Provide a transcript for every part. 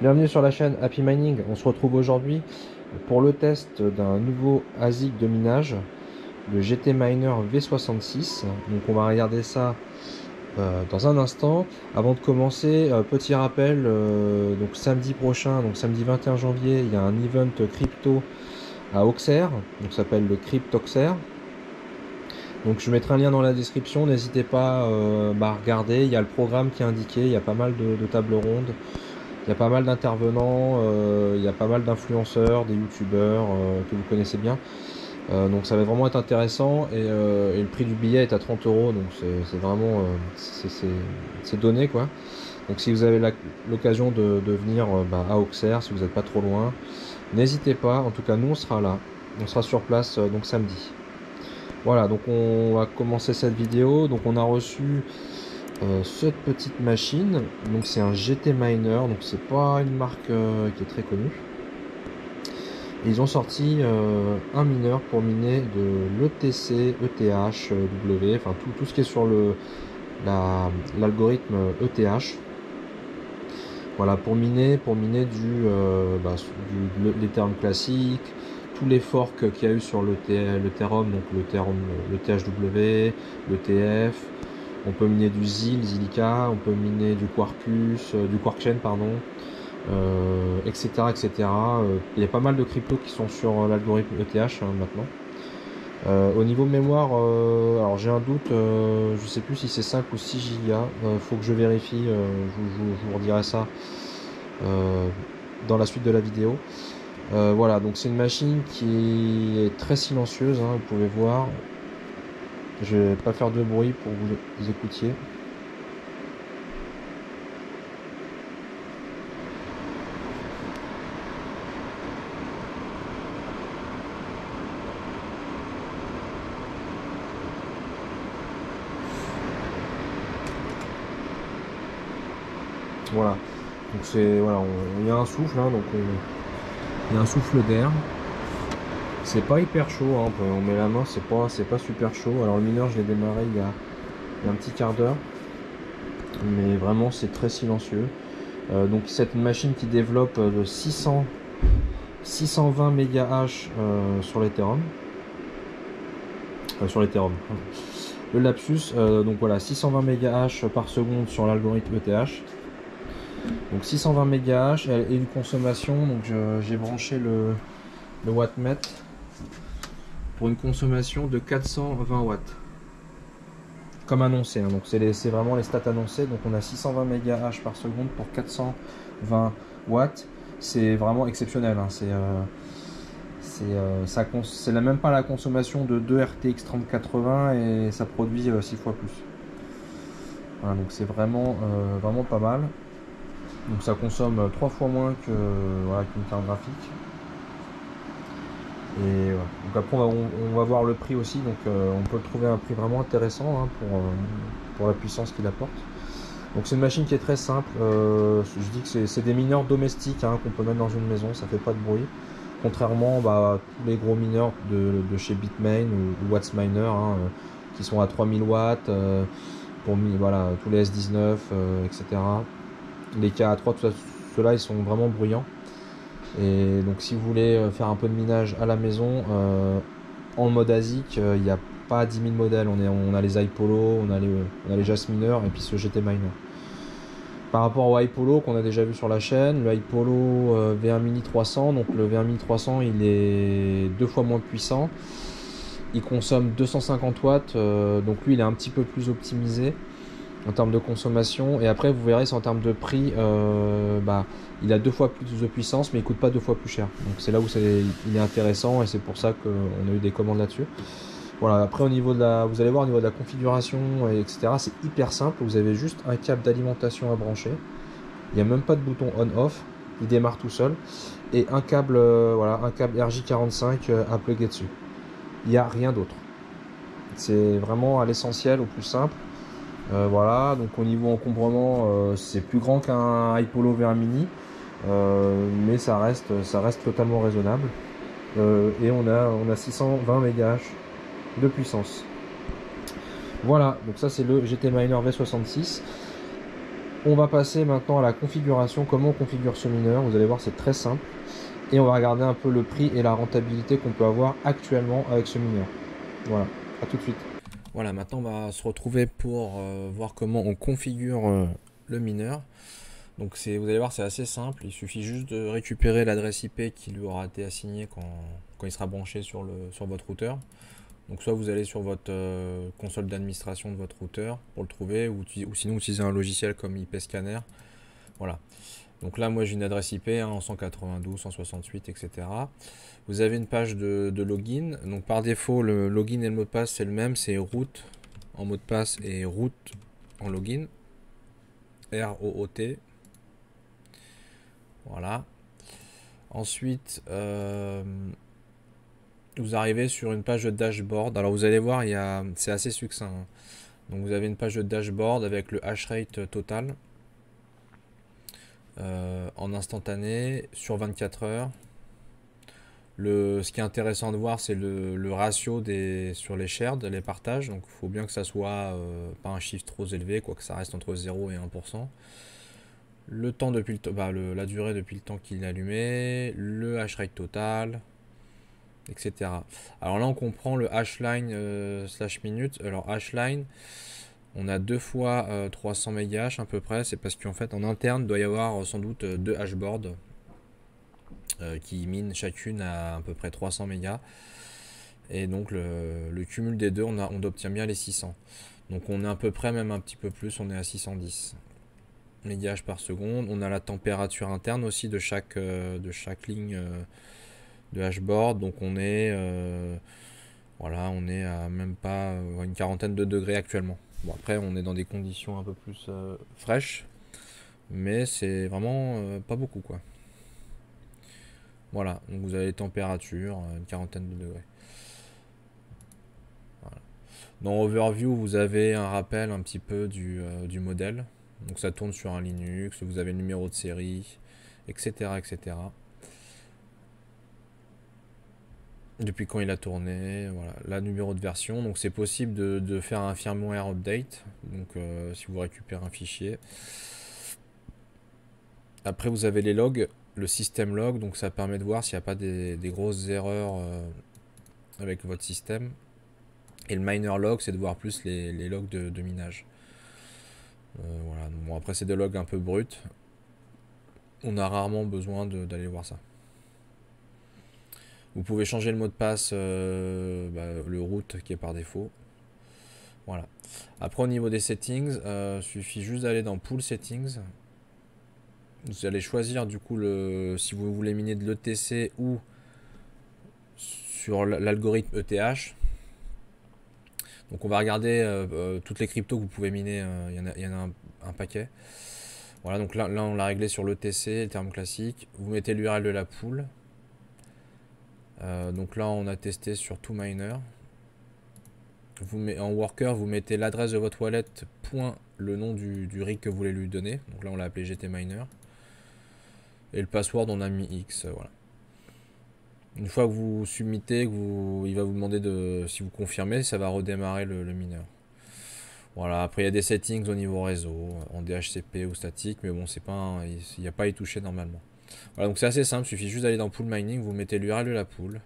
Bienvenue sur la chaîne Happy Mining. On se retrouve aujourd'hui pour le test d'un nouveau ASIC de minage, le GT Miner V66. Donc on va regarder ça dans un instant. Avant de commencer, petit rappel, donc samedi prochain, donc samedi 21 janvier, il y a un event crypto à Auxerre, donc ça s'appelle le Cryptoxerre. Donc je mettrai un lien dans la description, n'hésitez pas à regarder, il y a le programme qui est indiqué, il y a pas mal de tables rondes. Il y a pas mal d'intervenants, il y a pas mal d'influenceurs, des youtubeurs que vous connaissez bien. Donc ça va vraiment être intéressant et le prix du billet est à 30 €, donc c'est vraiment c'est donné quoi. Donc si vous avez l'occasion de venir à Auxerre, si vous n'êtes pas trop loin, n'hésitez pas. En tout cas nous on sera là, on sera sur place donc samedi. Voilà, donc on va commencer cette vidéo. Donc on a reçu cette petite machine, donc c'est un GT Miner, donc c'est pas une marque qui est très connue. Et ils ont sorti un mineur pour miner de l'ETC, ETH, W, enfin tout ce qui est sur l'algorithme ETH. Voilà, pour miner de l'Ethereum classique, tous les forks qu'il y a eu sur l'Ethereum, donc le THW, l'ETF. On peut miner du Zilliqa, on peut miner du Quarkus, du Quarkchain, pardon, etc. etc. Il y a pas mal de cryptos qui sont sur l'algorithme ETH maintenant. Au niveau mémoire, alors j'ai un doute, je sais plus si c'est 5 ou 6 Go, faut que je vérifie, je vous redirai ça dans la suite de la vidéo. Voilà, donc c'est une machine qui est très silencieuse, hein, vous pouvez voir. Je vais pas faire de bruit pour que vous écoutiez. Voilà, donc c'est voilà, il y a un souffle, hein, donc il y a un souffle d'air. C'est pas hyper chaud, hein, on met la main, c'est pas super chaud. Alors le mineur, je l'ai démarré il y a un petit quart d'heure, mais vraiment c'est très silencieux. Donc c'est une machine qui développe de 620 MHz sur l'Ethereum. Le lapsus, donc voilà, 620 MHz par seconde sur l'algorithme ETH. Donc 620 MHz et une consommation, donc j'ai branché le wattmètre pour une consommation de 420 watts. Comme annoncé, hein. Donc c'est vraiment les stats annoncées. Donc on a 620 MHz par seconde pour 420 watts. C'est vraiment exceptionnel, hein. C'est même pas la consommation de 2 RTX 3080 et ça produit 6 fois plus. Voilà, donc c'est vraiment pas mal. Donc ça consomme 3 fois moins qu'une carte graphique. Et voilà. Donc après on va voir le prix aussi, donc on peut le trouver à un prix vraiment intéressant, hein, pour la puissance qu'il apporte. Donc c'est une machine qui est très simple, je dis que c'est des mineurs domestiques, hein, qu'on peut mettre dans une maison, ça fait pas de bruit. Contrairement à tous les gros mineurs de chez Bitmain ou WattsMiner, hein, qui sont à 3000 watts, pour voilà, tous les S19, etc. Les KA3, ceux-là ils sont vraiment bruyants. Et donc si vous voulez faire un peu de minage à la maison en mode ASIC, il n'y a pas 10 000 modèles. On a les iPolo, on a les Jasminer et puis ce GT Miner. Par rapport au iPolo qu'on a déjà vu sur la chaîne, le iPolo V1 Mini 300, donc le V1 Mini 300 il est 2 fois moins puissant. Il consomme 250 watts, donc lui il est un petit peu plus optimisé en termes de consommation. Et après vous verrez, c'est en termes de prix, il a 2 fois plus de puissance mais il coûte pas 2 fois plus cher. Donc c'est là où il est intéressant et c'est pour ça qu'on a eu des commandes là-dessus. Voilà, après au niveau vous allez voir au niveau de la configuration, etc. c'est hyper simple. Vous avez juste un câble d'alimentation à brancher. Il n'y a même pas de bouton on-off. Il démarre tout seul. Et un câble, un câble RJ45 à plugger dessus. Il n'y a rien d'autre. C'est vraiment à l'essentiel, au plus simple. Voilà, donc au niveau encombrement, c'est plus grand qu'un iPolo V1 Mini, mais ça reste totalement raisonnable. Et on a 620 MHz de puissance. Voilà, donc ça c'est le GT Miner V66. On va passer maintenant à la configuration, comment on configure ce mineur. Vous allez voir, c'est très simple. Et on va regarder un peu le prix et la rentabilité qu'on peut avoir actuellement avec ce mineur. Voilà, à tout de suite. Voilà, maintenant on va se retrouver pour voir comment on configure le mineur. Donc vous allez voir, c'est assez simple. Il suffit juste de récupérer l'adresse IP qui lui aura été assignée quand il sera branché sur votre routeur. Donc soit vous allez sur votre console d'administration de votre routeur pour le trouver, ou sinon utiliser un logiciel comme IP Scanner. Voilà. Donc là, moi j'ai une adresse IP en 192, 168, etc. Vous avez une page de login. Donc par défaut, le login et le mot de passe c'est le même, c'est root en mot de passe et root en login. R-O-O-T. Voilà. Ensuite, vous arrivez sur une page de dashboard. Alors vous allez voir, c'est assez succinct, hein. Donc vous avez une page de dashboard avec le hash rate total en instantané sur 24 heures. Ce qui est intéressant de voir, c'est le ratio sur les shared, les partages. Donc il faut bien que ça soit pas un chiffre trop élevé, quoi que ça reste entre 0 et 1%. Le temps depuis la durée depuis le temps qu'il est allumé, le hash rate total, etc. Alors là on comprend le hashline slash minute. Alors hashline, on a 2 fois 300 MHz à peu près. C'est parce qu'en fait en interne il doit y avoir sans doute 2 hashboards qui minent chacune à peu près 300 mégas. Et donc le cumul des deux, on obtient bien les 600. Donc on est à peu près, même un petit peu plus, on est à 610 mégahash par seconde. On a la température interne aussi de chaque ligne de hashboard. Donc on est voilà, on est à même pas une quarantaine de degrés actuellement. Bon, après on est dans des conditions un peu plus fraîches, mais c'est vraiment pas beaucoup, quoi. Voilà, donc vous avez les températures, une quarantaine de degrés. Voilà. Dans Overview, vous avez un rappel un petit peu du modèle. Donc ça tourne sur un Linux, vous avez le numéro de série, etc. etc. Depuis quand il a tourné, voilà, la numéro de version. Donc c'est possible de faire un firmware update, donc si vous récupérez un fichier. Après vous avez les logs, le système log, donc ça permet de voir s'il n'y a pas des grosses erreurs avec votre système. Et le miner log, c'est de voir plus les logs de minage. Voilà. Bon, après c'est des logs un peu bruts. On a rarement besoin d'aller voir ça. Vous pouvez changer le mot de passe, le root qui est par défaut. Voilà. Après au niveau des settings, suffit juste d'aller dans Pool Settings. Vous allez choisir du coup si vous voulez miner de l'ETC ou sur l'algorithme ETH. Donc on va regarder toutes les cryptos que vous pouvez miner, il y en a un paquet. Voilà, donc là on l'a réglé sur l'ETC, le terme classique. Vous mettez l'URL de la pool. Donc là on a testé sur ToMiner. En worker, vous mettez l'adresse de votre wallet, point le nom du rig que vous voulez lui donner. Donc là on l'a appelé GTMiner. Et le password on a mis X, voilà. Une fois que vous submittez, il va vous demander si vous confirmez, ça va redémarrer le mineur. Voilà, après il y a des settings au niveau réseau, en DHCP ou statique, mais bon, il n'y a pas à y toucher normalement. Voilà, donc c'est assez simple, il suffit juste d'aller dans Pool Mining, vous mettez l'URL de la pool,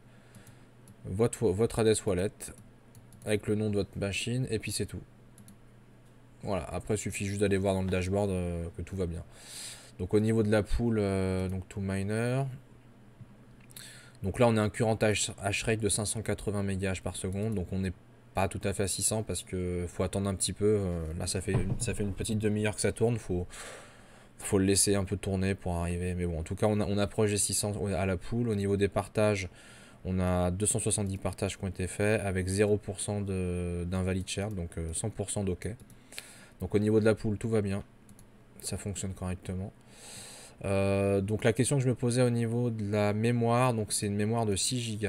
votre adresse wallet, avec le nom de votre machine, et puis c'est tout. Voilà, après il suffit juste d'aller voir dans le dashboard que tout va bien. Donc au niveau de la pool, donc ToMiner, donc là on a un current hash rate de 580 MHz par seconde, donc on n'est pas tout à fait à 600 parce que faut attendre un petit peu. Là ça fait une petite demi-heure que ça tourne, faut le laisser un peu tourner pour arriver. Mais bon, en tout cas on approche des 600 à la pool. Au niveau des partages, on a 270 partages qui ont été faits avec 0% d'invalid share, donc 100% d'ok. Donc au niveau de la pool tout va bien, ça fonctionne correctement. Donc la question que je me posais au niveau de la mémoire, donc c'est une mémoire de 6 Go.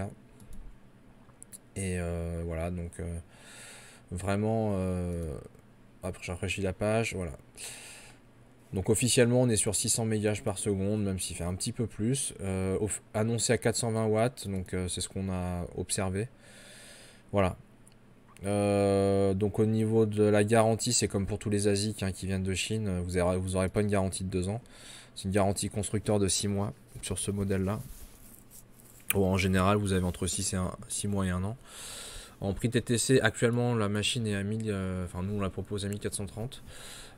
Et voilà, donc vraiment, après j'ai rafraîchi la page, voilà. Donc officiellement on est sur 600 MHz par seconde, même s'il fait un petit peu plus. Annoncé à 420 watts, donc c'est ce qu'on a observé. Voilà. Donc au niveau de la garantie, c'est comme pour tous les ASIC hein, qui viennent de Chine, vous aurez pas une garantie de 2 ans. C'est une garantie constructeur de 6 mois sur ce modèle-là. En général, vous avez entre 6 mois et 1 an. En prix TTC, actuellement, la machine est à 1000, enfin nous on la propose à 1430.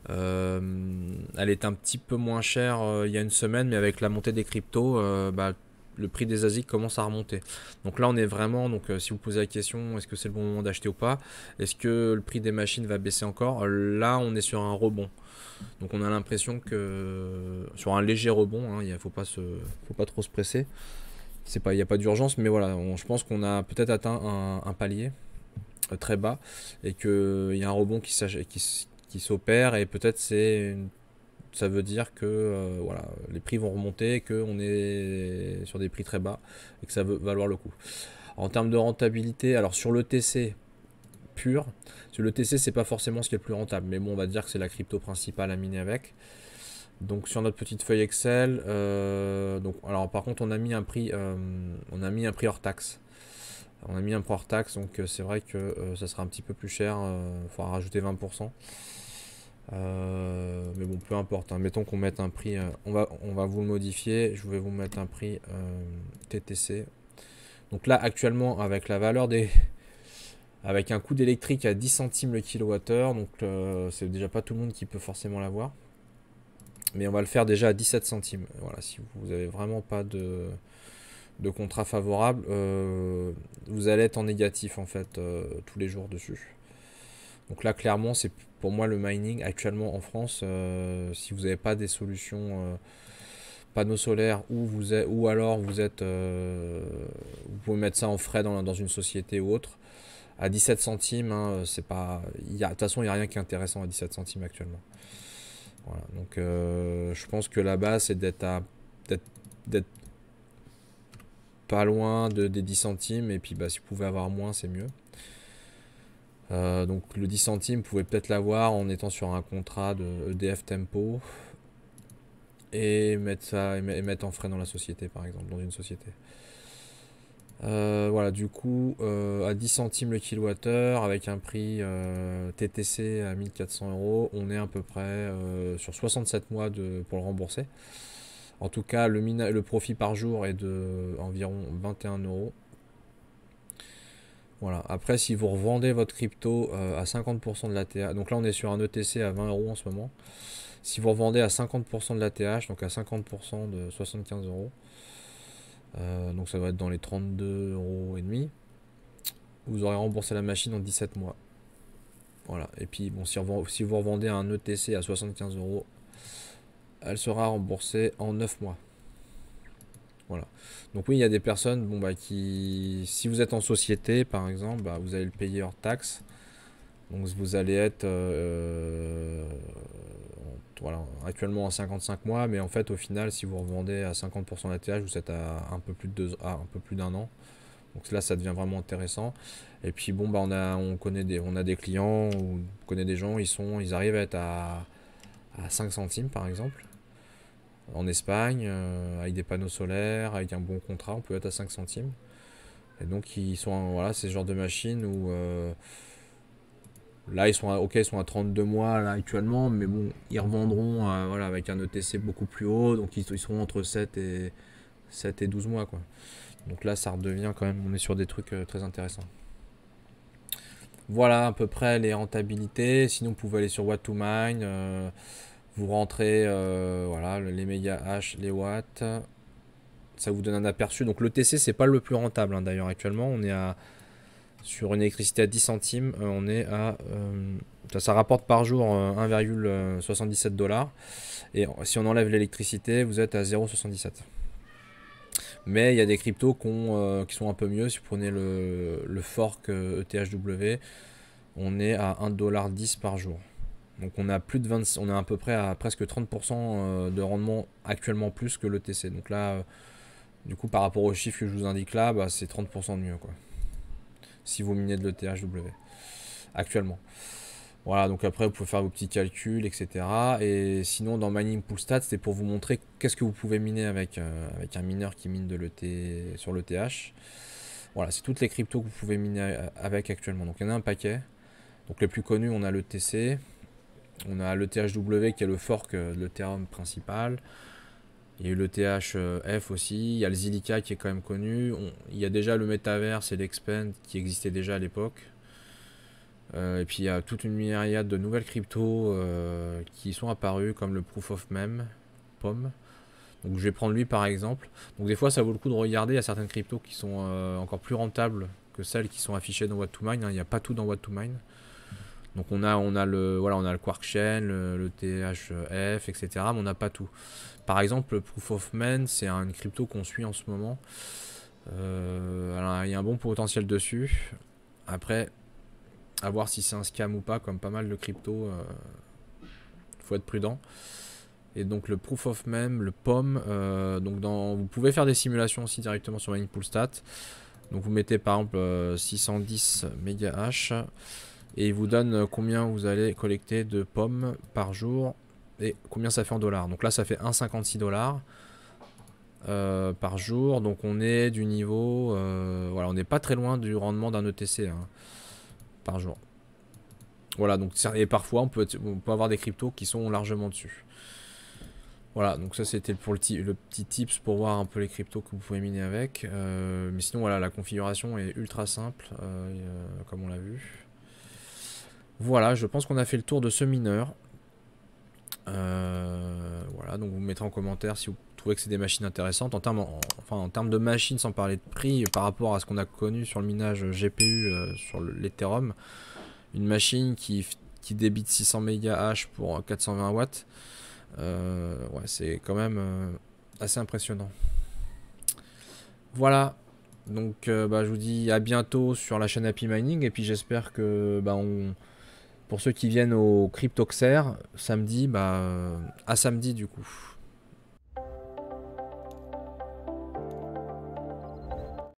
Elle est un petit peu moins chère il y a une semaine, mais avec la montée des cryptos, le prix des ASIC commence à remonter. Donc là on est vraiment, si vous posez la question, est-ce que c'est le bon moment d'acheter ou pas, est-ce que le prix des machines va baisser encore, là on est sur un rebond. Donc on a l'impression que sur un léger rebond, hein, faut pas trop se presser. Il n'y a pas d'urgence, mais voilà, je pense qu'on a peut-être atteint un palier très bas et qu'il y a un rebond qui s'opère et peut-être ça veut dire que voilà, les prix vont remonter et qu'on est sur des prix très bas et que ça va valoir le coup. En termes de rentabilité, alors sur le TC pur, sur le TC c'est pas forcément ce qui est le plus rentable, mais bon on va dire que c'est la crypto principale à miner avec. Donc sur notre petite feuille Excel, alors par contre on a mis un prix hors taxe. On a mis un prix hors taxe, donc c'est vrai que ça sera un petit peu plus cher. Il faudra rajouter 20%. Mais bon, peu importe. Hein. Mettons qu'on mette un prix. On va vous le modifier. Je vais vous mettre un prix TTC. Donc là, actuellement, avec la valeur avec un coût d'électrique à 10 centimes le kilowattheure, donc c'est déjà pas tout le monde qui peut forcément l'avoir. Mais on va le faire déjà à 17 centimes. Voilà, si vous avez vraiment pas de contrat favorable, vous allez être en négatif en fait tous les jours dessus. Donc là clairement c'est pour moi le mining actuellement en France, si vous n'avez pas des solutions panneaux solaires ou alors vous pouvez mettre ça en frais dans une société ou autre, à 17 centimes, hein, c'est pas. De toute façon il n'y a rien qui est intéressant à 17 centimes actuellement. Voilà, donc je pense que la base c'est d'être pas loin des 10 centimes et puis si vous pouvez avoir moins c'est mieux. Donc le 10 centimes vous pouvez peut-être l'avoir en étant sur un contrat de EDF Tempo et mettre en frais dans la société par exemple, dans une société. Voilà, du coup à 10 centimes le kilowattheure avec un prix TTC à 1400 euros, on est à peu près sur 67 mois pour le rembourser. En tout cas, le profit par jour est de environ 21 euros. Voilà. Après, si vous revendez votre crypto à 50% de l'ATH, donc là on est sur un ETC à 20 euros en ce moment. Si vous revendez à 50% de l'ATH, donc à 50% de 75 euros, donc ça va être dans les 32 euros et demi, vous aurez remboursé la machine en 17 mois. Voilà. Et puis bon, si vous revendez un ETC à 75 euros, elle sera remboursée en 9 mois. Voilà. Donc oui, il y a des personnes qui, si vous êtes en société par exemple, vous allez le payer hors taxe. Donc vous allez être voilà, actuellement en 55 mois, mais en fait au final si vous revendez à 50% d'ATH, vous êtes à un peu plus d'1 an. Donc là ça devient vraiment intéressant. Et puis bon on a des clients, on connaît des gens, ils arrivent à être à 5 centimes par exemple. En Espagne, avec des panneaux solaires, avec un bon contrat, on peut être à 5 centimes. Et donc voilà, c'est ce genre de machine où là ils sont à 32 mois là, actuellement, mais bon, ils revendront voilà, avec un ETC beaucoup plus haut, donc ils seront entre 7 et 12 mois quoi. Donc là ça redevient quand même, on est sur des trucs très intéressants. Voilà à peu près les rentabilités. Sinon vous pouvez aller sur Watt2Mine, vous rentrez voilà, les méga H, les watts, ça vous donne un aperçu. Donc le TC c'est pas le plus rentable hein, d'ailleurs actuellement, on est sur une électricité à 10 centimes, on est ça rapporte par jour 1,77 $, et si on enlève l'électricité vous êtes à 0,77. Mais il y a des cryptos qui sont un peu mieux. Si vous prenez le fork ETHW, on est à 1,10 $ par jour. Donc on a on est à peu près à presque 30% de rendement actuellement plus que l'ETC. Donc là, du coup par rapport aux chiffres que je vous indique là, c'est 30% de mieux quoi. Si vous minez de l'ETHW actuellement. Voilà, donc après vous pouvez faire vos petits calculs, etc. Et sinon dans Mining Pool Stats, c'était pour vous montrer qu'est-ce que vous pouvez miner avec un mineur qui mine sur l'ETH. Voilà, c'est toutes les cryptos que vous pouvez miner avec actuellement. Donc il y en a un paquet. Donc les plus connus, on a le TC, on a le THW qui est le fork de l'Ethereum principal. Il y a eu le THF aussi, il y a le Zilliqa qui est quand même connu. Il y a déjà le Metaverse et l'Expand qui existaient déjà à l'époque. Et puis il y a toute une myriade de nouvelles cryptos qui sont apparues comme le Proof of Mem, POM. Donc je vais prendre lui par exemple. Donc des fois ça vaut le coup de regarder, il y a certaines cryptos qui sont encore plus rentables que celles qui sont affichées dans What2Mine. Il n'y a pas tout dans What2Mine. Donc on a le Quark Chain, le THF, etc. Mais on n'a pas tout. Par exemple, le Proof of Man, c'est une crypto qu'on suit en ce moment. Alors il y a un bon potentiel dessus. Après, à voir si c'est un scam ou pas, comme pas mal de cryptos. Faut être prudent. Et donc le Proof of Mem, le POM, vous pouvez faire des simulations aussi directement sur MinePoolStat. Donc vous mettez par exemple 610 MH et il vous donne combien vous allez collecter de POM par jour et combien ça fait en dollars. Donc là ça fait 1,56 $ par jour. Donc on est du niveau, voilà, on n'est pas très loin du rendement d'un ETC hein, par jour. Voilà, donc et parfois on peut avoir des cryptos qui sont largement dessus. Voilà, donc ça c'était pour le petit tips pour voir un peu les cryptos que vous pouvez miner avec. Mais sinon voilà, la configuration est ultra simple, comme on l'a vu. Voilà, je pense qu'on a fait le tour de ce mineur. Voilà, donc vous mettrez en commentaire si vous trouvez que c'est des machines intéressantes. En termes de machines, sans parler de prix, par rapport à ce qu'on a connu sur le minage GPU sur l'Ethereum, une machine qui débite 600 MHz pour 420 watts. Ouais, c'est quand même assez impressionnant. Voilà, donc je vous dis à bientôt sur la chaîne Happy Mining et puis j'espère que pour ceux qui viennent au Cryptoxer samedi, à samedi du coup.